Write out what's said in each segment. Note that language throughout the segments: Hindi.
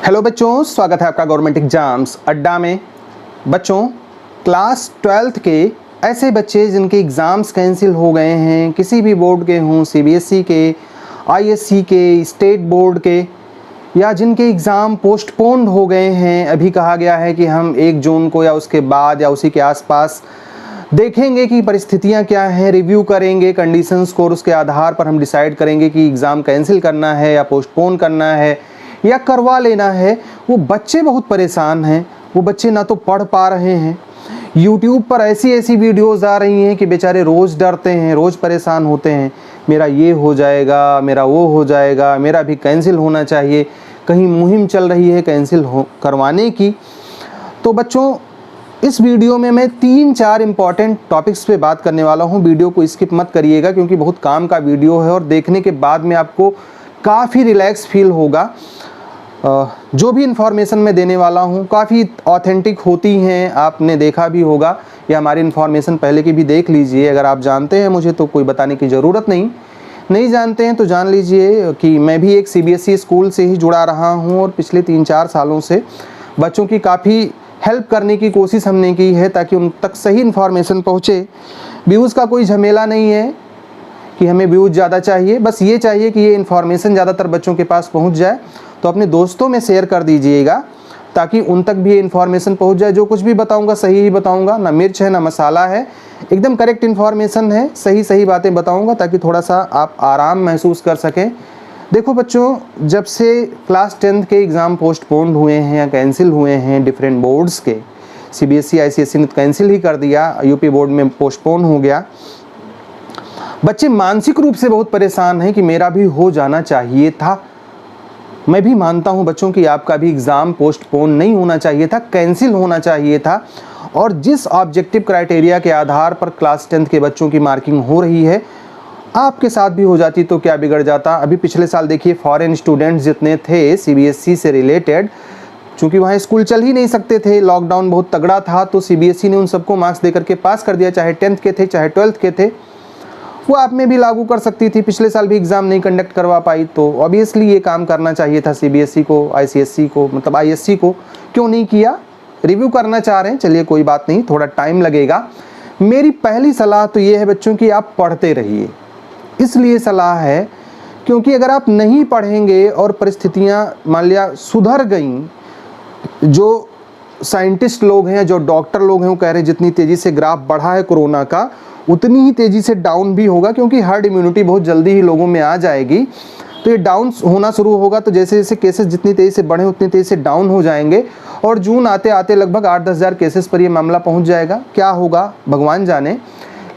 हेलो बच्चों, स्वागत है आपका गवर्नमेंट एग्जाम्स अड्डा में। बच्चों, क्लास 12th के ऐसे बच्चे जिनके एग्ज़ाम्स कैंसिल हो गए हैं, किसी भी बोर्ड के हों, सीबीएसई के, आईएससी के, स्टेट बोर्ड के, या जिनके एग्ज़ाम पोस्टपोन्ड हो गए हैं, अभी कहा गया है कि हम 1 जून को या उसके बाद या उसी के आसपास देखेंगे कि परिस्थितियां क्या हैं, रिव्यू करेंगे कंडीशन स्कोर, उसके आधार पर हम डिसाइड करेंगे कि एग्ज़ाम कैंसिल करना है या पोस्टपोन करना है या करवा लेना है। वो बच्चे बहुत परेशान हैं। वो बच्चे ना तो पढ़ पा रहे हैं, यूट्यूब पर ऐसी ऐसी वीडियोज़ आ रही हैं कि बेचारे रोज़ डरते हैं, रोज़ परेशान होते हैं, मेरा ये हो जाएगा, मेरा वो हो जाएगा, मेरा भी कैंसिल होना चाहिए। कहीं मुहिम चल रही है कैंसिल करवाने की। तो बच्चों, इस वीडियो में मैं 3-4 इम्पॉर्टेंट टॉपिक्स पे बात करने वाला हूँ। वीडियो को स्किप मत करिएगा क्योंकि बहुत काम का वीडियो है और देखने के बाद में आपको काफ़ी रिलैक्स फील होगा। जो भी इन्फॉर्मेशन मैं देने वाला हूँ काफ़ी ऑथेंटिक होती हैं, आपने देखा भी होगा या हमारी इन्फॉर्मेशन पहले की भी देख लीजिए। अगर आप जानते हैं मुझे तो कोई बताने की ज़रूरत नहीं जानते हैं तो जान लीजिए कि मैं भी एक सीबीएसई स्कूल से ही जुड़ा रहा हूँ और पिछले 3-4 सालों से बच्चों की काफ़ी हेल्प करने की कोशिश हमने की है ताकि उन तक सही इन्फॉर्मेशन पहुँचे। व्यूज़ का कोई झमेला नहीं है कि हमें व्यूज़ ज़्यादा चाहिए, बस ये चाहिए कि ये इन्फॉर्मेशन ज़्यादातर बच्चों के पास पहुँच जाए। तो अपने दोस्तों में शेयर कर दीजिएगा ताकि उन तक भी ये इन्फॉर्मेशन पहुँच जाए। जो कुछ भी बताऊँगा सही ही बताऊँगा, ना मिर्च है ना मसाला है, एकदम करेक्ट इन्फॉर्मेशन है, सही बातें बताऊँगा ताकि थोड़ा सा आप आराम महसूस कर सकें। देखो बच्चों, जब से क्लास 10th के एग्ज़ाम पोस्टपोन्ड हुए हैं या कैंसिल हुए हैं डिफरेंट बोर्ड्स के, सीबीएसई आईसीएसई ने कैंसिल ही कर दिया, यूपी बोर्ड में पोस्टपोन हो गया। बच्चे मानसिक रूप से बहुत परेशान हैं कि मेरा भी हो जाना चाहिए था। मैं भी मानता हूं बच्चों कि आपका भी एग्ज़ाम पोस्टपोन नहीं होना चाहिए था, कैंसिल होना चाहिए था। और जिस ऑब्जेक्टिव क्राइटेरिया के आधार पर क्लास 10th के बच्चों की मार्किंग हो रही है, आपके साथ भी हो जाती तो क्या बिगड़ जाता। अभी पिछले साल देखिए फॉरेन स्टूडेंट्स जितने थे सीबीएसई से रिलेटेड, चूँकि वहाँ स्कूल चल ही नहीं सकते थे, लॉकडाउन बहुत तगड़ा था, तो सीबीएसई ने उन सबको मार्क्स दे करके पास कर दिया, चाहे 10th के थे चाहे 12th के थे। वो आप में भी लागू कर सकती थी। पिछले साल भी एग्ज़ाम नहीं कंडक्ट करवा पाई, तो ऑब्वियसली ये काम करना चाहिए था सीबीएसई को, आईसीएसई को, मतलब आईएससी को। क्यों नहीं किया? रिव्यू करना चाह रहे हैं, चलिए कोई बात नहीं, थोड़ा टाइम लगेगा। मेरी पहली सलाह तो ये है बच्चों की आप पढ़ते रहिए। इसलिए सलाह है क्योंकि अगर आप नहीं पढ़ेंगे और परिस्थितियाँ मान लिया सुधर गई, जो साइंटिस्ट लोग हैं, जो डॉक्टर लोग हैं, वो कह रहे हैं जितनी तेज़ी से ग्राफ बढ़ा है कोरोना का उतनी ही तेज़ी से डाउन भी होगा, क्योंकि हर्ड इम्यूनिटी बहुत जल्दी ही लोगों में आ जाएगी। तो ये डाउन होना शुरू होगा, तो जैसे जैसे केसेस जितनी तेज़ी से बढ़े उतनी तेज़ी से डाउन हो जाएंगे और जून आते आते लगभग 8-10 हज़ार केसेस पर ये मामला पहुंच जाएगा। क्या होगा भगवान जाने।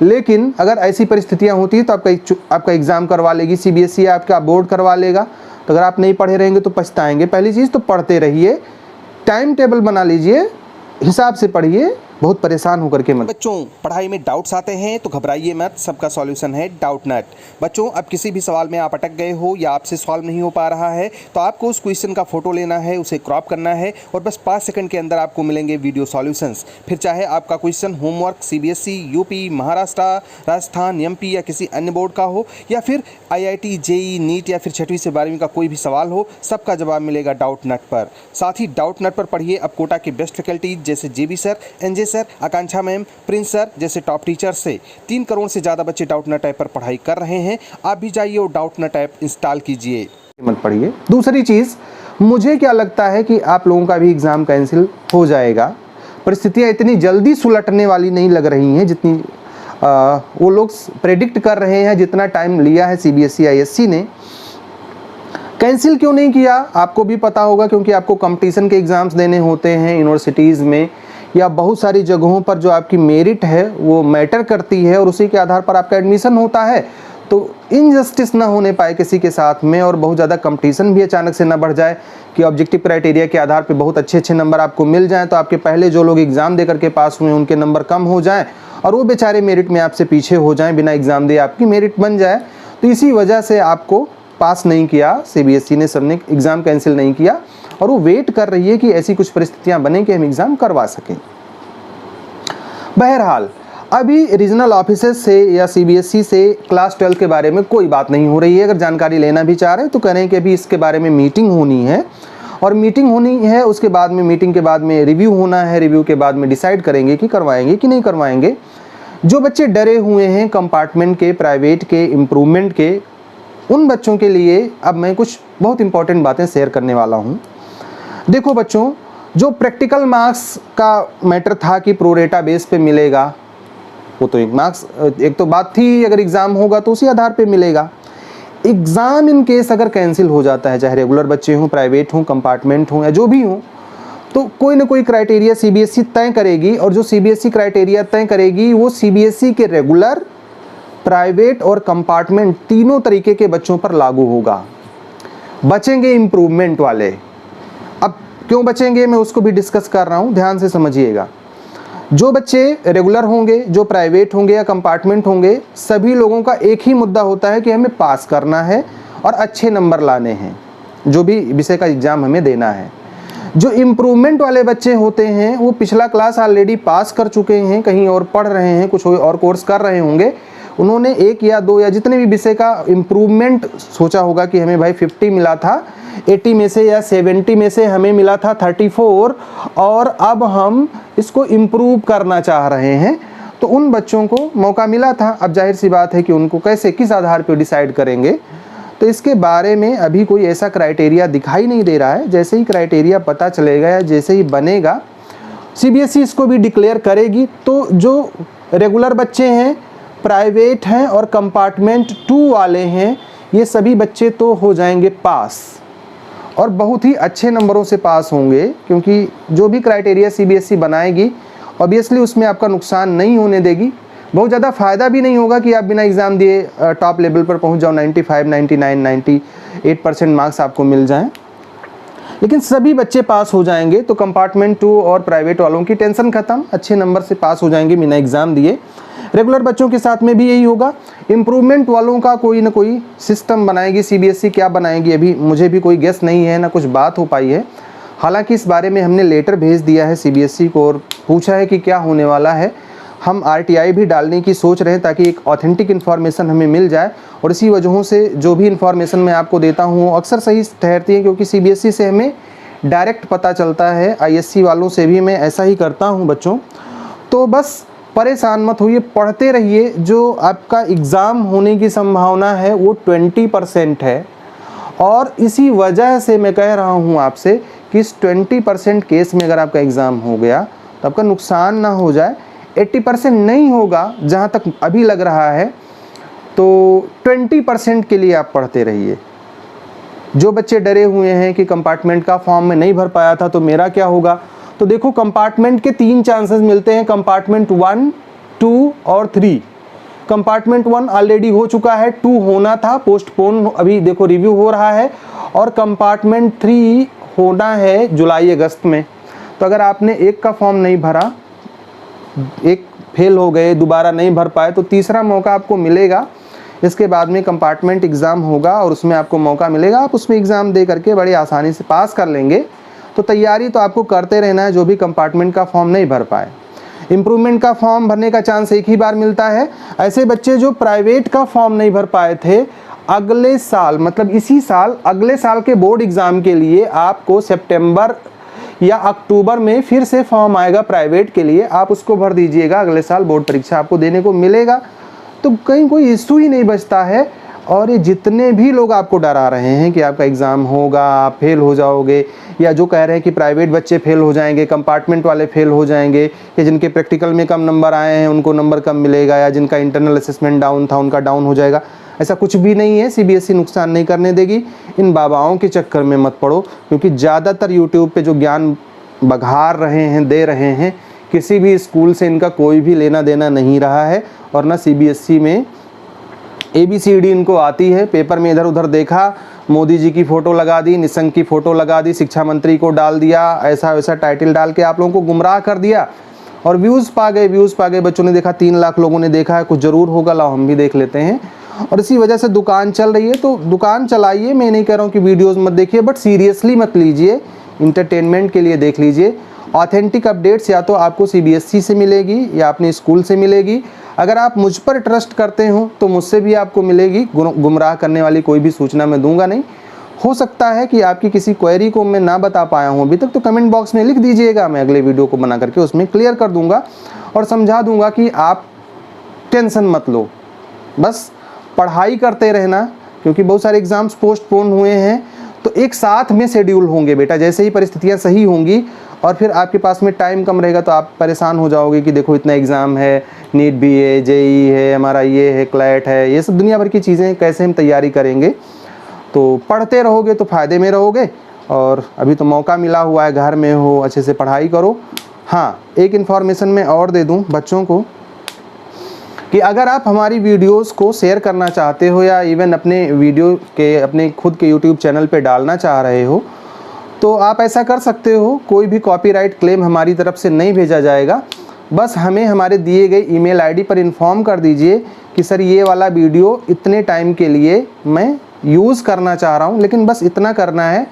लेकिन अगर ऐसी परिस्थितियां होती है तो आपका एग्ज़ाम करवा लेगी सीबीएसई, आपका बोर्ड करवा लेगा। तो अगर आप नहीं पढ़े रहेंगे तो पछताएंगे। पहली चीज़ तो पढ़ते रहिए, टाइम टेबल बना लीजिए, हिसाब से पढ़िए, बहुत परेशान होकर के मत। बच्चों, पढ़ाई में डाउट्स आते हैं तो घबराइए मत, सबका सॉल्यूशन है डाउट नट। बच्चों, अब किसी भी सवाल में आप अटक गए हो या आपसे सॉल्व नहीं हो पा रहा है तो आपको उस क्वेश्चन का फोटो लेना है, उसे क्रॉप करना है और बस 5 सेकंड के अंदर आपको मिलेंगे वीडियो सॉल्यूशंस। फिर चाहे आपका question homework CBSE, UP, Maharashtra, Rajasthan, MP या किसी अन्य बोर्ड का हो, या फिर आईआईटी, जेई, नीट या फिर 6वीं से 12वीं का कोई भी सवाल हो, सबका जवाब मिलेगा डाउट नट पर। साथ ही डाउट नट पर पढ़िए अब कोटा के बेस्ट फैकल्टी जैसे जेबी सर, एनजे सर, आकांक्षा मैम, प्रिंस सर जैसे टॉप टीचर से 3 करोड़ से ज़्यादा बच्चे डाउट नट ऐप पर पढ़ाई कर रहे हैं। आप भी जाइए और डाउट नट ऐप इंस्टॉल कीजिए, मत पढ़िए। दूसरी चीज़, मुझे क्या लगता है कि आप लोगों का भी एग्ज़ाम कैंसिल हो जाएगा। परिस्थितियाँ इतनी जल्दी सुलटने वाली नहीं लग रही हैं जितनी वो लोग प्रेडिक्ट कर रहे हैं, जितना टाइम लिया है सीबीएसई आईएससी ने। कैंसिल क्यों नहीं किया आपको भी पता होगा, क्योंकि आपको कंपटीशन के एग्ज़ाम्स देने होते हैं यूनिवर्सिटीज़ में या बहुत सारी जगहों पर। जो आपकी मेरिट है वो मैटर करती है और उसी के आधार पर आपका एडमिशन होता है। तो इनजस्टिस ना होने पाए किसी के साथ में और बहुत ज़्यादा कंपटीशन भी अचानक से ना बढ़ जाए कि ऑब्जेक्टिव क्राइटेरिया के आधार पर बहुत अच्छे नंबर आपको मिल जाएँ, तो आपके पहले जो लोग एग्ज़ाम दे करके पास हुए उनके नंबर कम हो जाएँ और वो बेचारे मेरिट में आपसे पीछे हो जाएँ, बिना एग्ज़ाम दिए आपकी मेरिट बन जाए। तो इसी वजह से आपको पास नहीं किया सीबीएसई ने, सबने एग्ज़ाम कैंसिल नहीं किया और वो वेट कर रही है कि ऐसी कुछ परिस्थितियां बने कि हम एग्ज़ाम करवा सकें। बहरहाल, अभी रीजनल ऑफिसेस से या सीबीएसई से क्लास 12 के बारे में कोई बात नहीं हो रही है। अगर जानकारी लेना भी चाह रहे हैं तो कह रहे हैं कि अभी इसके बारे में मीटिंग होनी है और मीटिंग होनी है, उसके बाद में मीटिंग के बाद में रिव्यू होना है, रिव्यू के बाद में डिसाइड करेंगे कि करवाएंगे कि नहीं करवाएंगे। जो बच्चे डरे हुए हैं कंपार्टमेंट के, प्राइवेट के, इम्प्रूवमेंट के, उन बच्चों के लिए अब मैं कुछ बहुत इंपॉर्टेंट बातें शेयर करने वाला हूँ। देखो बच्चों, जो प्रैक्टिकल मार्क्स का मैटर था कि प्रोरेटा बेस पे मिलेगा, वो तो एक तो बात थी, अगर एग्ज़ाम होगा तो उसी आधार पे मिलेगा। एग्ज़ाम इन केस अगर कैंसिल हो जाता है, चाहे रेगुलर बच्चे हों, प्राइवेट हों, कंपार्टमेंट हों या जो भी हों, तो कोई ना कोई क्राइटेरिया सीबीएसई तय करेगी, और जो सीबीएसई क्राइटेरिया तय करेगी वो सीबीएसई के रेगुलर, प्राइवेट और कंपार्टमेंट तीनों तरीके के बच्चों पर लागू होगा। बचेंगे इम्प्रूवमेंट वाले। अब क्यों बचेंगे मैं उसको भी डिस्कस कर रहा हूँ, ध्यान से समझिएगा। जो बच्चे रेगुलर होंगे, जो प्राइवेट होंगे या कंपार्टमेंट होंगे, सभी लोगों का एक ही मुद्दा होता है कि हमें पास करना है और अच्छे नंबर लाने हैं, जो भी विषय का एग्ज़ाम हमें देना है। जो इम्प्रूवमेंट वाले बच्चे होते हैं वो पिछला क्लास ऑलरेडी पास कर चुके हैं, कहीं और पढ़ रहे हैं, कुछ और कोर्स कर रहे होंगे, उन्होंने 1 या 2 या जितने भी विषय का इम्प्रूवमेंट सोचा होगा कि हमें भाई 50 मिला था 80 में से, या 70 में से हमें मिला था 34, और अब हम इसको इम्प्रूव करना चाह रहे हैं, तो उन बच्चों को मौका मिला था। अब जाहिर सी बात है कि उनको कैसे, किस आधार पर डिसाइड करेंगे, तो इसके बारे में अभी कोई ऐसा क्राइटेरिया दिखाई नहीं दे रहा है। जैसे ही क्राइटेरिया पता चलेगा या जैसे ही बनेगा, सीबीएसई इसको भी डिक्लेयर करेगी, तो जो रेगुलर बच्चे हैं, प्राइवेट हैं और कंपार्टमेंट 2 वाले हैं, ये सभी बच्चे तो हो जाएंगे पास, और बहुत ही अच्छे नंबरों से पास होंगे, क्योंकि जो भी क्राइटेरिया सीबीएसई बनाएगी ऑब्वियसली उसमें आपका नुकसान नहीं होने देगी। बहुत ज़्यादा फ़ायदा भी नहीं होगा कि आप बिना एग्ज़ाम दिए टॉप लेवल पर पहुंच जाओ, 95, 99, 98% मार्क्स आपको मिल जाएं, लेकिन सभी बच्चे पास हो जाएंगे। तो कंपार्टमेंट 2 और प्राइवेट वालों की टेंशन ख़त्म, अच्छे नंबर से पास हो जाएंगे बिना एग्ज़ाम दिए। रेगुलर बच्चों के साथ में भी यही होगा। इम्प्रूवमेंट वालों का कोई ना कोई सिस्टम बनाएगी सीबीएसई, क्या बनाएगी अभी मुझे भी कोई गेस नहीं है, ना कुछ बात हो पाई है। हालांकि इस बारे में हमने लेटर भेज दिया है सीबीएसई को और पूछा है कि क्या होने वाला है। हम आरटीआई भी डालने की सोच रहे हैं ताकि एक ऑथेंटिक इन्फॉर्मेशन हमें मिल जाए, और इसी वजहों से जो भी इन्फॉर्मेशन मैं आपको देता हूँ वो अक्सर सही ठहरती है, क्योंकि सीबीएसई से हमें डायरेक्ट पता चलता है। आईएससी वालों से भी मैं ऐसा ही करता हूँ बच्चों। तो बस परेशान मत होइए, पढ़ते रहिए। जो आपका एग्ज़ाम होने की संभावना है वो 20% है, और इसी वजह से मैं कह रहा हूँ आपसे कि इस 20% केस में अगर आपका एग्ज़ाम हो गया तो आपका नुकसान ना हो जाए। 80% नहीं होगा जहाँ तक अभी लग रहा है, तो 20% के लिए आप पढ़ते रहिए। जो बच्चे डरे हुए हैं कि कंपार्टमेंट का फॉर्म में नहीं भर पाया था तो मेरा क्या होगा, तो देखो कंपार्टमेंट के 3 चांसेस मिलते हैं, कंपार्टमेंट 1, 2 और 3। कंपार्टमेंट 1 ऑलरेडी हो चुका है, 2 होना था, पोस्टपोन अभी देखो रिव्यू हो रहा है, और कंपार्टमेंट 3 होना है जुलाई अगस्त में। तो अगर आपने एक का फॉर्म नहीं भरा, एक फेल हो गए, दोबारा नहीं भर पाए, तो तीसरा मौका आपको मिलेगा। इसके बाद में कंपार्टमेंट एग्ज़ाम होगा और उसमें आपको मौका मिलेगा, आप उसमें एग्ज़ाम दे करके बड़ी आसानी से पास कर लेंगे। तो तैयारी तो आपको करते रहना है, जो भी कंपार्टमेंट का फॉर्म नहीं भर पाए। इम्प्रूवमेंट का फॉर्म भरने का चांस एक ही बार मिलता है। ऐसे बच्चे जो प्राइवेट का फॉर्म नहीं भर पाए थे, अगले साल मतलब इसी साल अगले साल के बोर्ड एग्ज़ाम के लिए आपको सितंबर या अक्टूबर में फिर से फॉर्म आएगा प्राइवेट के लिए, आप उसको भर दीजिएगा, अगले साल बोर्ड परीक्षा आपको देने को मिलेगा। तो कहीं कोई इशू ही नहीं बचता है। और ये जितने भी लोग आपको डरा रहे हैं कि आपका एग्ज़ाम होगा, आप फेल हो जाओगे, या जो कह रहे हैं कि प्राइवेट बच्चे फेल हो जाएंगे, कंपार्टमेंट वाले फेल हो जाएंगे, या जिनके प्रैक्टिकल में कम नंबर आए हैं उनको नंबर कम मिलेगा, या जिनका इंटरनल असेसमेंट डाउन था उनका डाउन हो जाएगा, ऐसा कुछ भी नहीं है। सीबीएसई नुकसान नहीं करने देगी। इन बाबाओं के चक्कर में मत पड़ो, क्योंकि ज़्यादातर यूट्यूब पे जो ज्ञान बघार रहे हैं, दे रहे हैं, किसी भी स्कूल से इनका कोई भी लेना देना नहीं रहा है, और ना सीबीएसई में ABCD इनको आती है। पेपर में इधर उधर देखा, मोदी जी की फ़ोटो लगा दी, निशंक की फ़ोटो लगा दी, शिक्षा मंत्री को डाल दिया, ऐसा वैसा टाइटल डाल के आप लोगों को गुमराह कर दिया, और व्यूज़ पा गए। बच्चों ने देखा, 3 लाख लोगों ने देखा है, कुछ ज़रूर होगा, लाओ हम भी देख लेते हैं। और इसी वजह से दुकान चल रही है। तो दुकान चलाइए, मैं नहीं कह रहा हूँ कि वीडियोज़ मत देखिए, बट सीरियसली मत लीजिए, इंटरटेनमेंट के लिए देख लीजिए। ऑथेंटिक अपडेट्स या तो आपको सीबीएसई से मिलेगी या अपने स्कूल से मिलेगी। अगर आप मुझ पर ट्रस्ट करते हो तो मुझसे भी आपको मिलेगी। गुमराह करने वाली कोई भी सूचना मैं दूंगा नहीं। हो सकता है कि आपकी किसी क्वेरी को मैं ना बता पाया हूँ अभी तक, तो कमेंट बॉक्स में लिख दीजिएगा, मैं अगले वीडियो को बना करके उसमें क्लियर कर दूंगा और समझा दूंगा कि आप टेंशन मत लो, बस पढ़ाई करते रहना, क्योंकि बहुत सारे एग्ज़ाम्स पोस्टपोन हुए हैं, तो एक साथ में शेड्यूल होंगे बेटा। जैसे ही परिस्थितियाँ सही होंगी और फिर आपके पास में टाइम कम रहेगा तो आप परेशान हो जाओगे कि देखो इतना एग्ज़ाम है, नीट भी है, जेई है, हमारा ये है, क्लैट है, ये सब दुनिया भर की चीज़ें, कैसे हम तैयारी करेंगे। तो पढ़ते रहोगे तो फ़ायदे में रहोगे, और अभी तो मौका मिला हुआ है, घर में हो, अच्छे से पढ़ाई करो। हाँ, एक इन्फॉर्मेशन मैं और दे दूँ बच्चों को कि अगर आप हमारी वीडियोस को शेयर करना चाहते हो या इवन अपने वीडियो के अपने खुद के यूट्यूब चैनल पे डालना चाह रहे हो, तो आप ऐसा कर सकते हो। कोई भी कॉपीराइट क्लेम हमारी तरफ से नहीं भेजा जाएगा, बस हमें हमारे दिए गए ईमेल आईडी पर इन्फॉर्म कर दीजिए कि सर ये वाला वीडियो इतने टाइम के लिए मैं यूज़ करना चाह रहा हूँ। लेकिन बस इतना करना है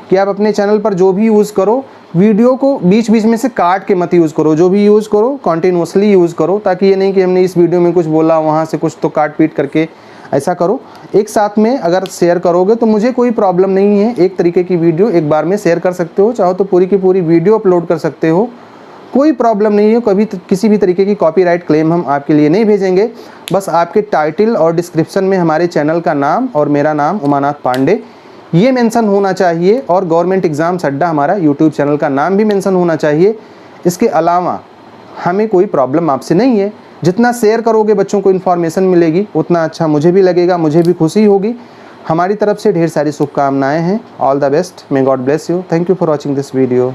कि आप अपने चैनल पर जो भी यूज़ करो, वीडियो को बीच बीच में से काट के मत यूज़ करो, जो भी यूज़ करो कॉन्टिन्यूसली यूज़ करो, ताकि ये नहीं कि हमने इस वीडियो में कुछ बोला वहाँ से कुछ तो काट पीट करके, ऐसा करो। एक साथ में अगर शेयर करोगे तो मुझे कोई प्रॉब्लम नहीं है, एक तरीके की वीडियो एक बार में शेयर कर सकते हो, चाहो तो पूरी की पूरी वीडियो अपलोड कर सकते हो, कोई प्रॉब्लम नहीं है। कभी किसी भी तरीके की कॉपीराइट क्लेम हम आपके लिए नहीं भेजेंगे। बस आपके टाइटल और डिस्क्रिप्शन में हमारे चैनल का नाम और मेरा नाम उमानाथ पांडे ये मेंशन होना चाहिए, और गवर्नमेंट एग्ज़ाम्स अड्डा हमारा यूट्यूब चैनल का नाम भी मेंशन होना चाहिए। इसके अलावा हमें कोई प्रॉब्लम आपसे नहीं है। जितना शेयर करोगे बच्चों को इन्फॉर्मेशन मिलेगी, उतना अच्छा मुझे भी लगेगा, मुझे भी खुशी होगी। हमारी तरफ से ढेर सारी शुभकामनाएं हैं। All the best, may God bless you. Thank you for watching this video.